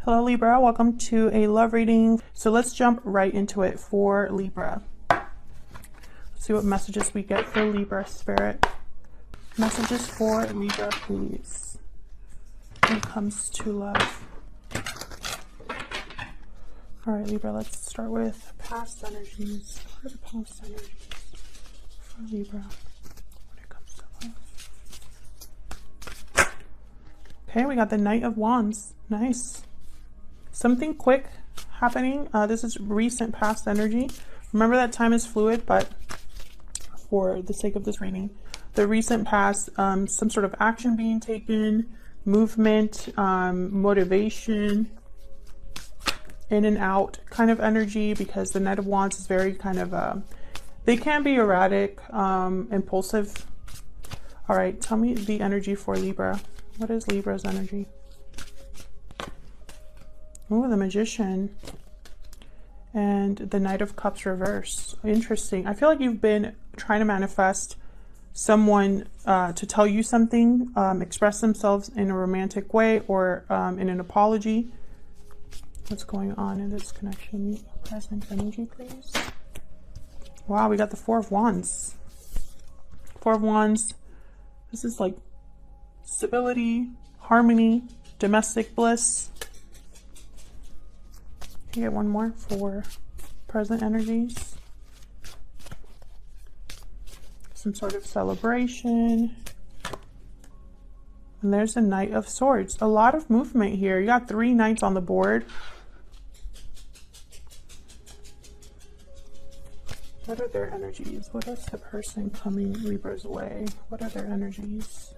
Hello Libra, welcome to a love reading. So let's jump right into it for Libra. Let's see what messages we get for Libra spirit. Messages for Libra, please, when it comes to love. All right, Libra, let's start with past energies. What are the past energies for Libra when it comes to love? Okay, we got the Knight of Wands. Nice. Something quick happening. This is recent past energy. Remember that time is fluid, but for the sake of this reading, the recent past, some sort of action being taken, movement, motivation, in and out kind of energy, because the Knight of Wands is very kind of, they can be erratic, impulsive. All right, tell me the energy for Libra. What is Libra's energy? Oh, the Magician and the Knight of Cups reverse. Interesting. I feel like you've been trying to manifest someone to tell you something, express themselves in a romantic way, or in an apology. What's going on in this connection? Present energy, please. Wow, we got the Four of Wands. Four of Wands. This is like stability, harmony, domestic bliss. Can you get one more for present energies? Some sort of celebration. And there's a Knight of Swords. A lot of movement here. You got 3 knights on the board. What are their energies? What is the person coming Libra's way? What are their energies?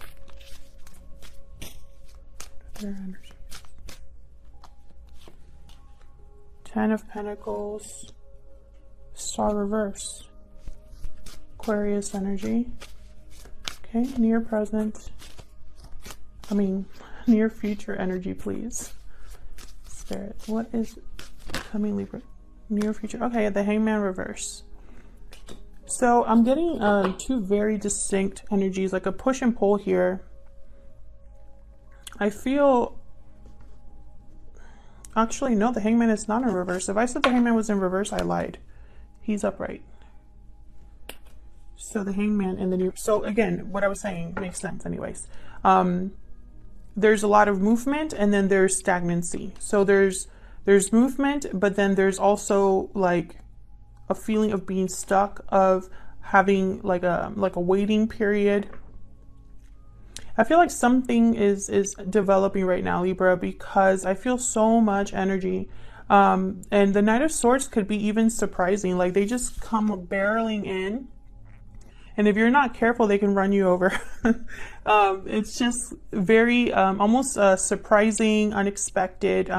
What are their energies? 10 of Pentacles, Star reverse, Aquarius energy. Okay, near present, near future energy, please. Spirit, what is coming Libra? Near future, okay, the Hangman reverse. So I'm getting 2 very distinct energies, like a push and pull here. I feel, actually, no, the Hangman is not in reverse. If I said the Hangman was in reverse, I lied. He's upright. So the Hangman and the new... So again, what I was saying makes sense anyways. There's a lot of movement, and then there's stagnancy. So there's movement, but then there's also like a feeling of being stuck, of having like a waiting period. I feel like something is developing right now, Libra, because I feel so much energy. And the Knight of Swords could be even surprising. Like, they just come barreling in. And if you're not careful, they can run you over. It's just very, almost surprising, unexpected.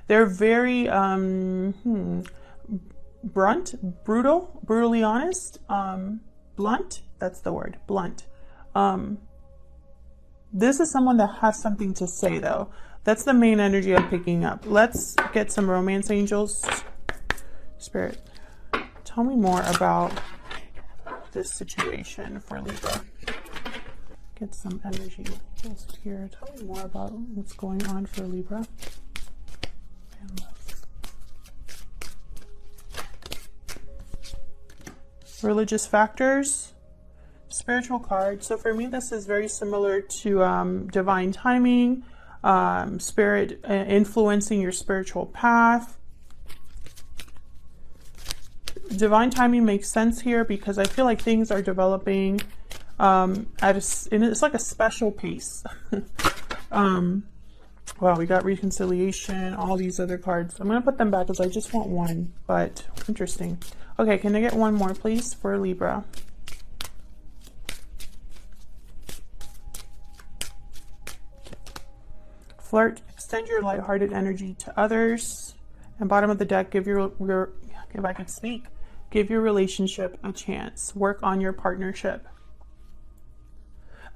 They're very brutally honest, blunt. That's the word, blunt. This is someone that has something to say, though. That's the main energy I'm picking up. Let's get some romance angels. Spirit, tell me more about this situation for Libra. Get some energy just here. Tell me more about what's going on for Libra. And love. Religious factors. Spiritual card. So for me, this is very similar to divine timing, spirit influencing your spiritual path. Divine timing makes sense here because I feel like things are developing and it's like a special pace. Wow, we got reconciliation, all these other cards. I'm going to put them back because I just want one, but interesting. Okay, can I get one more, please, for Libra? Flirt, extend your lighthearted energy to others. And bottom of the deck, give your if I could speak, give your relationship a chance. Work on your partnership.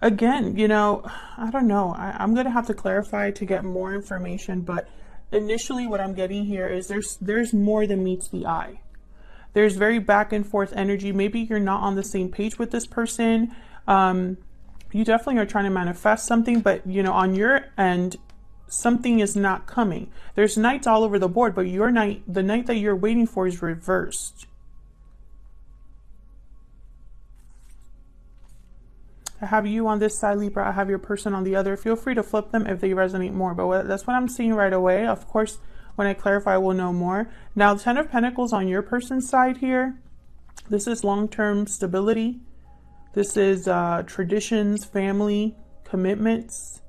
Again, you know, I don't know. I'm going to have to clarify to get more information, but initially what I'm getting here is there's more than meets the eye. There's very back and forth energy. Maybe you're not on the same page with this person. You definitely are trying to manifest something, but you know, on your end, something is not coming. There's knights all over the board, but your knight, the knight that you're waiting for, is reversed. I have you on this side, Libra. I have your person on the other. Feel free to flip them if they resonate more. But that's what I'm seeing right away. Of course, when I clarify, we'll know more. Now, the Ten of Pentacles on your person's side here. This is long-term stability. This is traditions, family, commitments.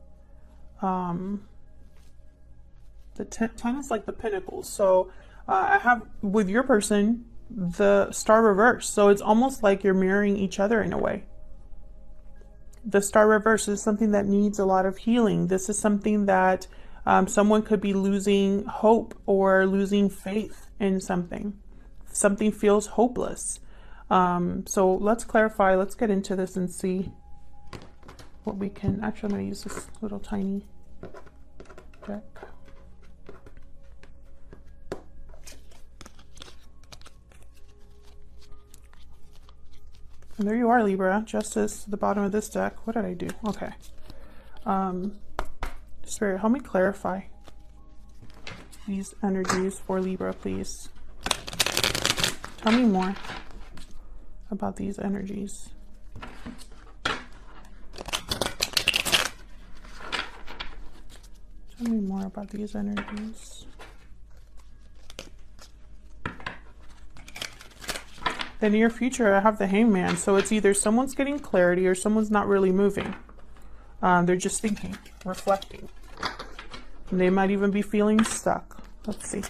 The 10 is like the Pentacles. So I have, with your person, the Star reverse. So it's almost like you're mirroring each other in a way. The Star reverse is something that needs a lot of healing. This is something that someone could be losing hope or losing faith in something. Something feels hopeless. So let's clarify. Let's get into this and see what we can. Actually, I'm going to use this little tiny deck. And there you are, Libra. Justice at the bottom of this deck. What did I do? Okay. Spirit, help me clarify these energies for Libra, please. Tell me more about these energies. Tell me more about these energies. The near future, I have the Hangman. So it's either someone's getting clarity or someone's not really moving. They're just thinking, reflecting. And they might even be feeling stuck. Let's see.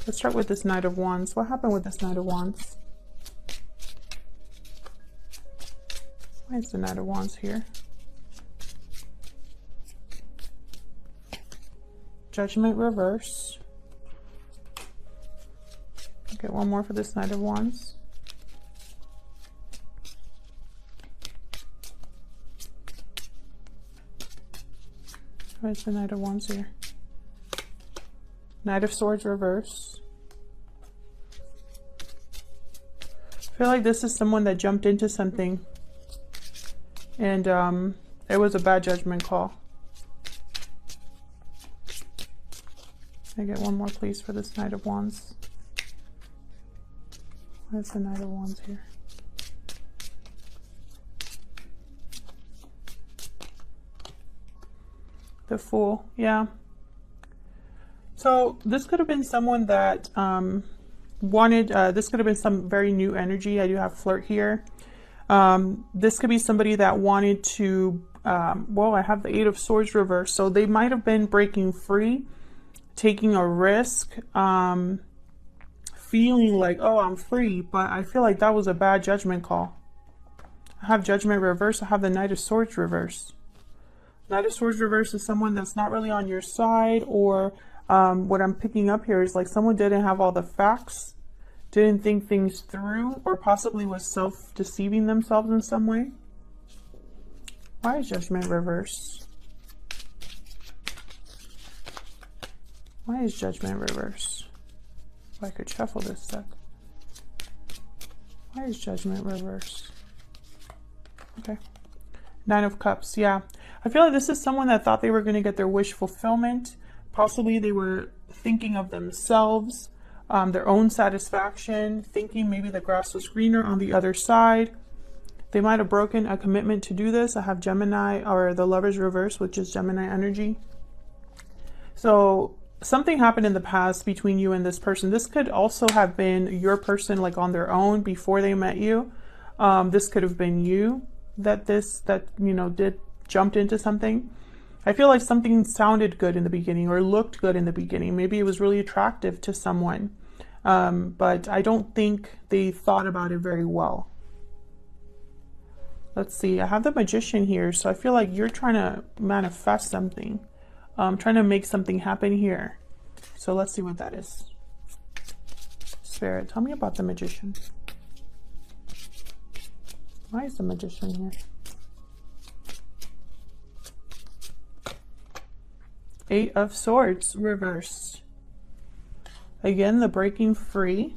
Let's start with this Knight of Wands. What happened with this Knight of Wands? Why is the Knight of Wands here? Judgment reverse. Get one more for this Knight of Wands. Where's the Knight of Wands here? Knight of Swords reverse. I feel like this is someone that jumped into something and it was a bad judgment call. Can I get one more please for this Knight of Wands? Where's the Knight of Wands here? The Fool, yeah. So this could have been someone that wanted, this could have been some very new energy. I do have Flirt here. This could be somebody that wanted to, well, I have the Eight of Swords reversed. So they might have been breaking free, taking a risk, feeling like, oh, I'm free, but I feel like that was a bad judgment call. I have Judgment reverse. I have the Knight of Swords reverse. Knight of Swords reverse is someone that's not really on your side, or what I'm picking up here is like someone didn't have all the facts, didn't think things through, or possibly was self-deceiving themselves in some way. Why is Judgment reverse? Why is Judgment reverse? I could shuffle this deck. Why is Judgment reverse? Okay. Nine of Cups, yeah. I feel like this is someone that thought they were going to get their wish fulfillment. Possibly they were thinking of themselves, their own satisfaction, thinking maybe the grass was greener on the other side. They might have broken a commitment to do this. I have Gemini, or the Lover's reverse, which is Gemini energy. So something happened in the past between you and this person. This could also have been your person, like on their own before they met you. This could have been you that you know, jumped into something. I feel like something sounded good in the beginning or looked good in the beginning. Maybe it was really attractive to someone, but I don't think they thought about it very well. Let's see. I have the Magician here, so I feel like you're trying to manifest something. Trying to make something happen here. So let's see what that is. Spirit, tell me about the Magician. Why is the Magician here? Eight of Swords reversed. Again, the breaking free.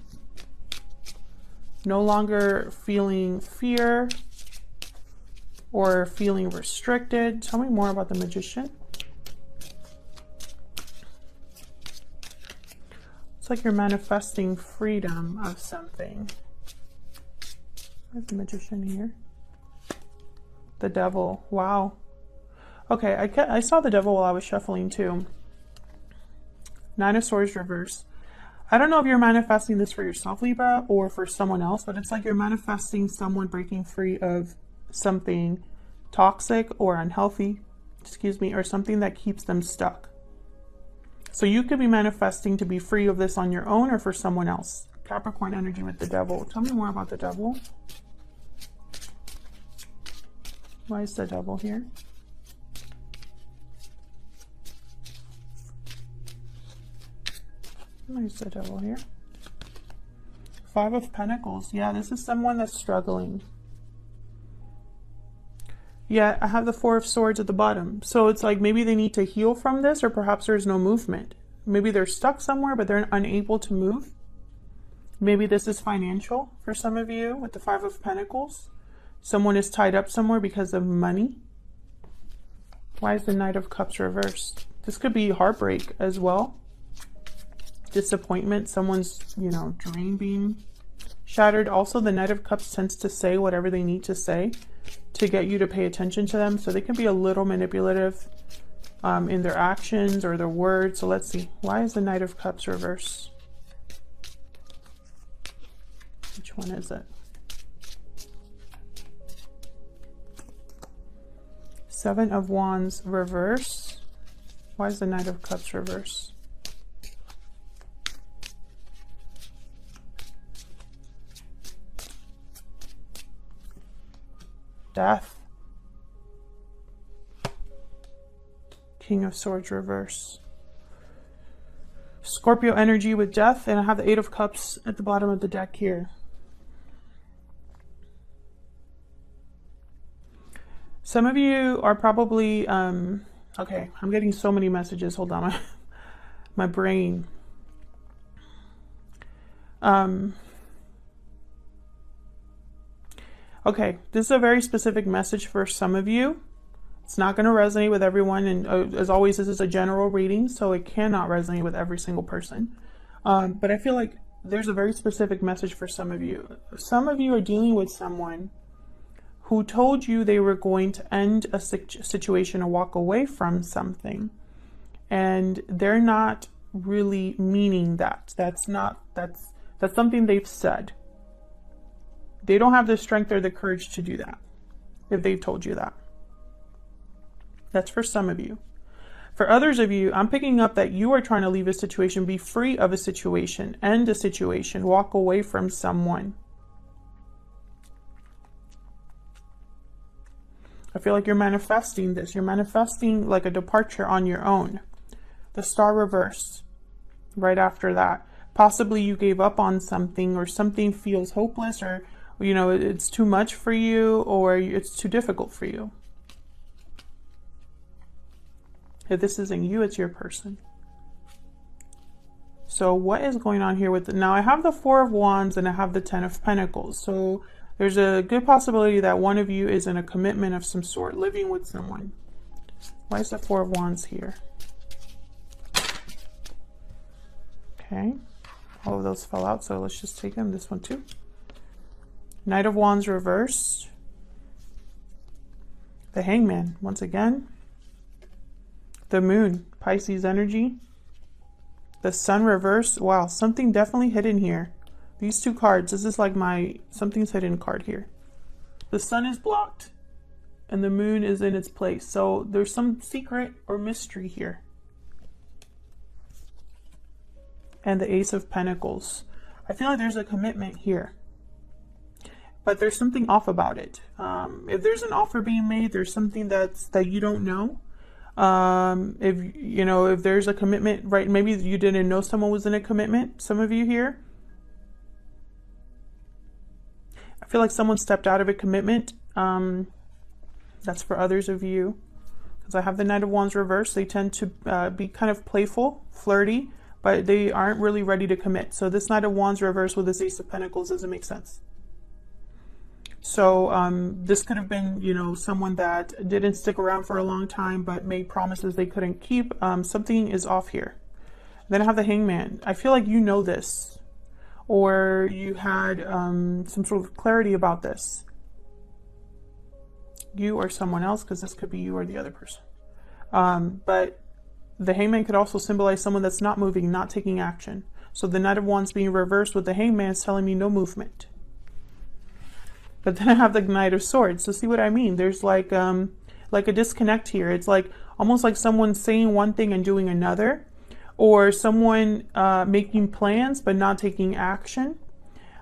No longer feeling fear. or feeling restricted. Tell me more about the Magician. It's like you're manifesting freedom of something. Where's the Magician here? The Devil. Wow. Okay, I saw the Devil while I was shuffling too. Nine of Swords reverse. I don't know if you're manifesting this for yourself, Libra, or for someone else, but it's like you're manifesting someone breaking free of something toxic or unhealthy, excuse me, or something that keeps them stuck. So you could be manifesting to be free of this on your own or for someone else. Capricorn energy with the Devil. Tell me more about the Devil. Why is the Devil here? Why is the Devil here? Five of Pentacles. Yeah, this is someone that's struggling. Yeah, I have the Four of Swords at the bottom. So it's like maybe they need to heal from this, or perhaps there's no movement. Maybe they're stuck somewhere, but they're unable to move. Maybe this is financial for some of you with the Five of Pentacles. Someone is tied up somewhere because of money. Why is the Knight of Cups reversed? This could be heartbreak as well. Disappointment. Someone's, you know, dream being shattered. Also, the Knight of Cups tends to say whatever they need to say to get you to pay attention to them. So they can be a little manipulative in their actions or their words. So let's see. Why is the Knight of Cups reversed? Which one is it? Seven of Wands reverse. Why is the Knight of Cups reverse? Death. King of Swords reverse. Scorpio energy with Death, and I have the Eight of Cups at the bottom of the deck here. Some of you are probably, okay, I'm getting so many messages. Hold on, my brain. Okay, this is a very specific message for some of you. It's not going to resonate with everyone, and as always, this is a general reading, so it cannot resonate with every single person. But I feel like there's a very specific message for some of you. Some of you are dealing with someone who told you they were going to end a situation or walk away from something, and they're not really meaning that. That's something they've said. They don't have the strength or the courage to do that if they've told you that. That's for some of you. For others of you, I'm picking up that you are trying to leave a situation, be free of a situation, end a situation, walk away from someone. I feel like you're manifesting this. You're manifesting like a departure on your own. The Star reversed right after that. Possibly you gave up on something, or something feels hopeless, or you know, it's too much for you, or it's too difficult for you. If this isn't you, it's your person. So what is going on here with the, now I have the Four of Wands and I have the Ten of Pentacles. So there's a good possibility that one of you is in a commitment of some sort, living with someone. Why is the Four of Wands here? Okay, all of those fell out, so let's just take them. This one too. Knight of Wands reversed. The Hangman, once again. The Moon, Pisces energy. The Sun reversed. Wow, something definitely hidden here. These two cards, this is like something's hidden card here. The Sun is blocked and the Moon is in its place. So there's some secret or mystery here. And the Ace of Pentacles. I feel like there's a commitment here, but there's something off about it. If there's an offer being made, there's something that you don't know. If you know, if there's a commitment, right? Maybe you didn't know someone was in a commitment. Some of you here, I feel like someone stepped out of a commitment. That's for others of you, because I have the Knight of Wands reversed. They tend to be kind of playful, flirty, but they aren't really ready to commit. So this Knight of Wands reversed with this Ace of Pentacles doesn't make sense. So this could have been, you know, someone that didn't stick around for a long time but made promises they couldn't keep. Something is off here. Then I have the Hangman. I feel like you know this, or you had some sort of clarity about this. You or someone else, because this could be you or the other person. But the Hangman could also symbolize someone that's not moving, not taking action. So the Knight of Wands being reversed with the Hangman is telling me no movement. But then I have the Knight of Swords. So see what I mean? There's like a disconnect here. It's like almost like someone saying one thing and doing another, or someone making plans but not taking action.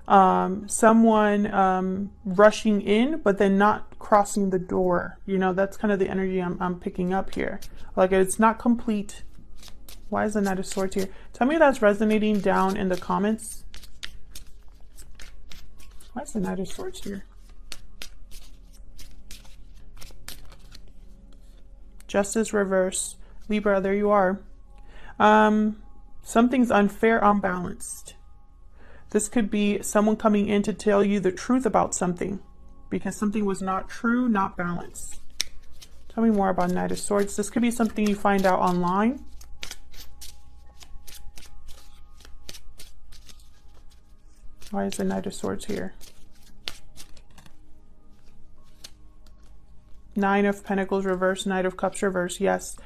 Someone rushing in but then not crossing the door. You know, that's kind of the energy I'm picking up here. Like it's not complete. Why is the Knight of Swords here? Tell me that's resonating down in the comments. Why is the Knight of Swords here? Justice reverse. Libra, there you are. Something's unfair, unbalanced. This could be someone coming in to tell you the truth about something because something was not true, not balanced. Tell me more about Knight of Swords. This could be something you find out online. Why is the Knight of Swords here? Nine of Pentacles reverse, Knight of Cups reverse. Yes.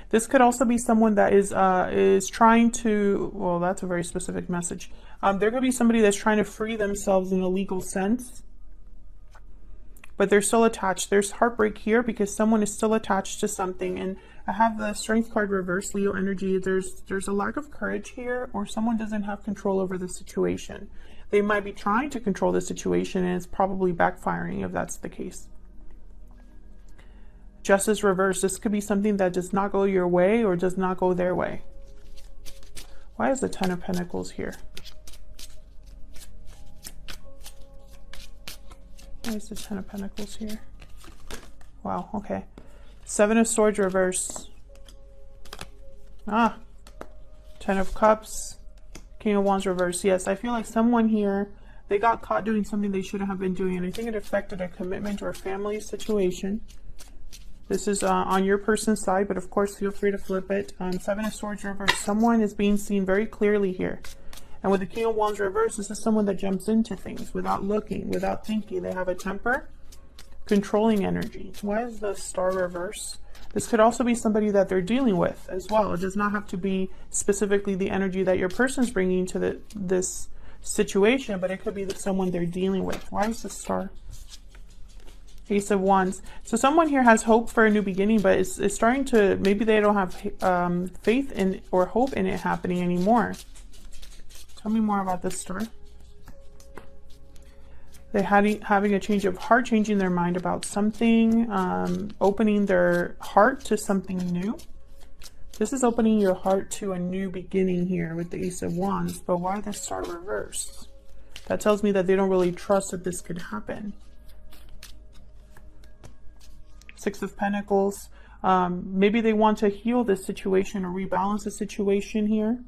This could also be someone that is trying to, well, that's a very specific message. There could be somebody that's trying to free themselves in a legal sense, but they're still attached. There's heartbreak here because someone is still attached to something. And I have the Strength card reverse, Leo energy. There's a lack of courage here, or someone doesn't have control over the situation. They might be trying to control the situation and it's probably backfiring if that's the case. Justice reverse. This could be something that does not go your way or does not go their way. Why is the Ten of Pentacles here? Why is the Ten of Pentacles here? Wow, okay. Seven of Swords reverse. Ten of Cups. King of Wands reverse. Yes, I feel like someone here, they got caught doing something they shouldn't have been doing. And I think it affected a commitment or a family situation. This is on your person's side, but of course, feel free to flip it. Seven of Swords reverse. Someone is being seen very clearly here. And with the King of Wands reverse, this is someone that jumps into things without looking, without thinking. They have a temper, controlling energy. Why is the Star reverse? This could also be somebody that they're dealing with as well. It does not have to be specifically the energy that your person's bringing to this situation, but it could be someone they're dealing with. Why is the Star? Ace of Wands. So someone here has hope for a new beginning, but it's starting to, maybe they don't have faith in or hope in it happening anymore. Tell me more about this Star. They're having a change of heart, changing their mind about something, opening their heart to something new. This is opening your heart to a new beginning here with the Ace of Wands, but why the Star reversed? That tells me that they don't really trust that this could happen. Six of Pentacles. Maybe they want to heal this situation or rebalance the situation here.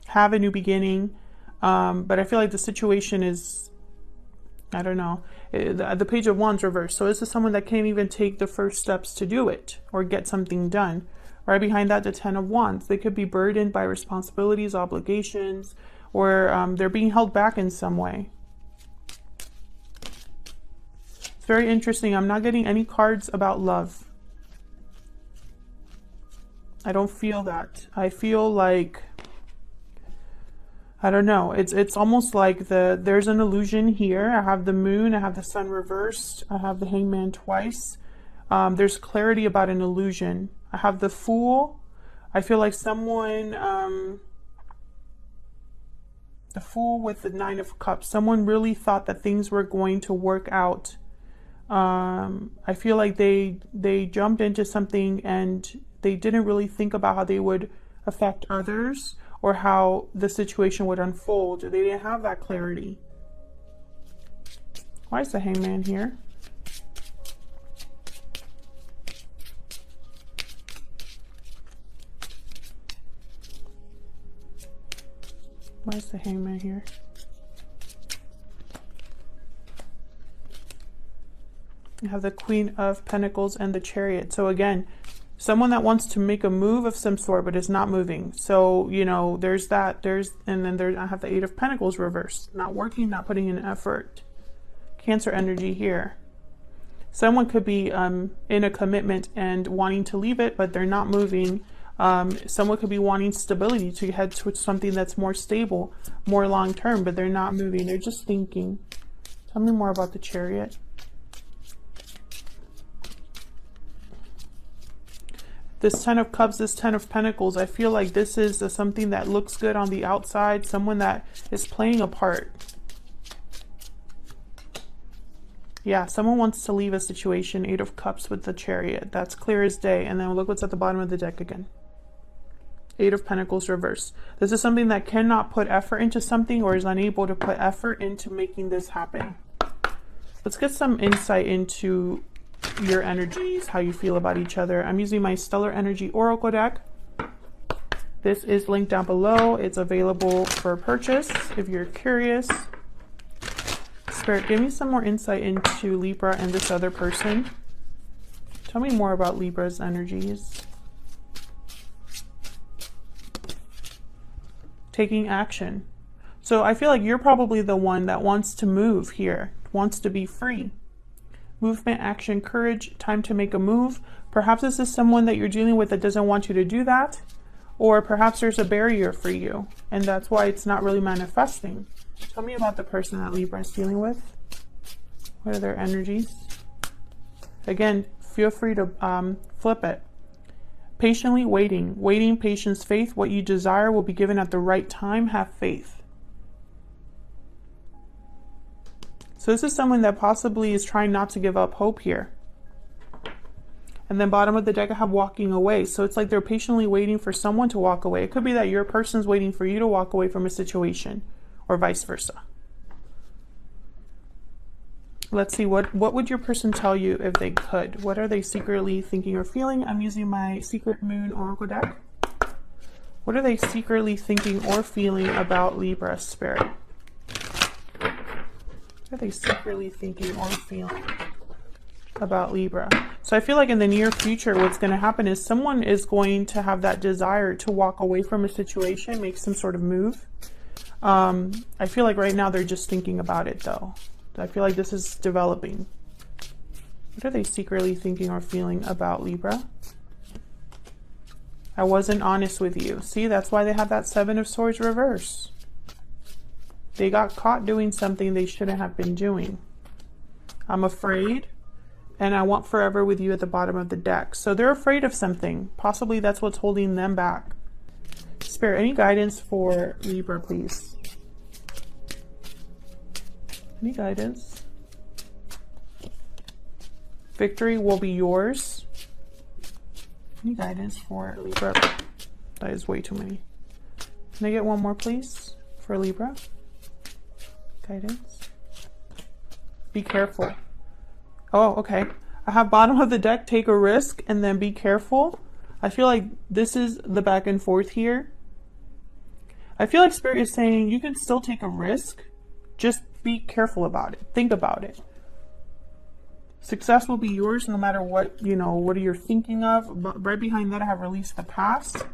Have a new beginning. But I feel like the situation is, I don't know. The Page of Wands reversed. So this is someone that can't even take the first steps to do it or get something done. Right behind that, the Ten of Wands. They could be burdened by responsibilities, obligations, or they're being held back in some way. It's very interesting. I'm not getting any cards about love. I don't feel that. I feel like, I don't know. It's almost like there's an illusion here. I have the Moon. I have the Sun reversed. I have the Hangman twice. There's clarity about an illusion. I have the Fool. I feel like someone, the Fool with the Nine of Cups. Someone really thought that things were going to work out. I feel like they jumped into something and they didn't really think about how they would affect others or how the situation would unfold. They didn't have that clarity. Why is the Hangman here? Why is the Hangman here? You have the Queen of Pentacles and the Chariot. So again, someone that wants to make a move of some sort, but is not moving. So, you know, there's that, and then I have the Eight of Pentacles reversed. Not working, not putting in effort. Cancer energy here. Someone could be in a commitment and wanting to leave it, but they're not moving. Someone could be wanting stability to head towards something that's more stable, more long-term, but they're not moving. They're just thinking. Tell me more about the Chariot. This Ten of Cups, this Ten of Pentacles, I feel like this is something that looks good on the outside, someone that is playing a part. Yeah, someone wants to leave a situation. Eight of Cups with the Chariot. That's clear as day. And then look what's at the bottom of the deck again. Eight of Pentacles reverse. This is something that cannot put effort into something or is unable to put effort into making this happen. Let's get some insight into your energies, how you feel about each other. I'm using my Stellar Energy Oracle deck. This is linked down below. It's available for purchase if you're curious. Spirit, give me some more insight into Libra and this other person. Tell me more about Libra's energies. Taking action. So I feel like you're probably the one that wants to move here, wants to be free. Movement, action, courage, time to make a move. Perhaps this is someone that you're dealing with that doesn't want you to do that. Or perhaps there's a barrier for you, and that's why it's not really manifesting. Tell me about the person that Libra is dealing with. What are their energies? Again, feel free to flip it. Patiently waiting. Waiting, patience, faith. What you desire will be given at the right time. Have faith. So this is someone that possibly is trying not to give up hope here. And then bottom of the deck, I have walking away. So it's like they're patiently waiting for someone to walk away. It could be that your person's waiting for you to walk away from a situation, or vice versa. Let's see, what would your person tell you if they could? What are they secretly thinking or feeling? I'm using my Secret Moon Oracle deck. What are they secretly thinking or feeling about Libra, Spirit? What are they secretly thinking or feeling about Libra? So I feel like in the near future, what's going to happen is someone is going to have that desire to walk away from a situation, make some sort of move. I feel like right now they're just thinking about it though. I feel like this is developing. What are they secretly thinking or feeling about Libra? I wasn't honest with you. See, that's why they have that Seven of Swords reverse. They got caught doing something they shouldn't have been doing. I'm afraid, and I want forever with you at the bottom of the deck. So they're afraid of something. Possibly that's what's holding them back. Spirit, any guidance for Libra, please? Any guidance? Victory will be yours. Any guidance for Libra? That is way too many. Can I get one more, please, for Libra? Guidance. Be careful. Oh, okay. I have bottom of the deck, take a risk, and then be careful. I feel like this is the back and forth here. I feel like Spirit is saying you can still take a risk. Just be careful about it. Think about it. Success will be yours no matter what, you know, what you're thinking of. But right behind that, I have released the past.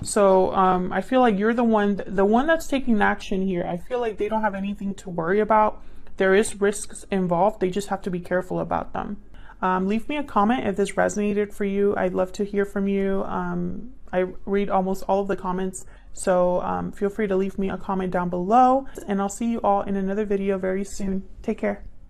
So I feel like you're the one that's taking action here. I feel like they don't have anything to worry about. There is risks involved. They just have to be careful about them. Leave me a comment if this resonated for you. I'd love to hear from you. I read almost all of the comments. So feel free to leave me a comment down below. And I'll see you all in another video very soon. Take care.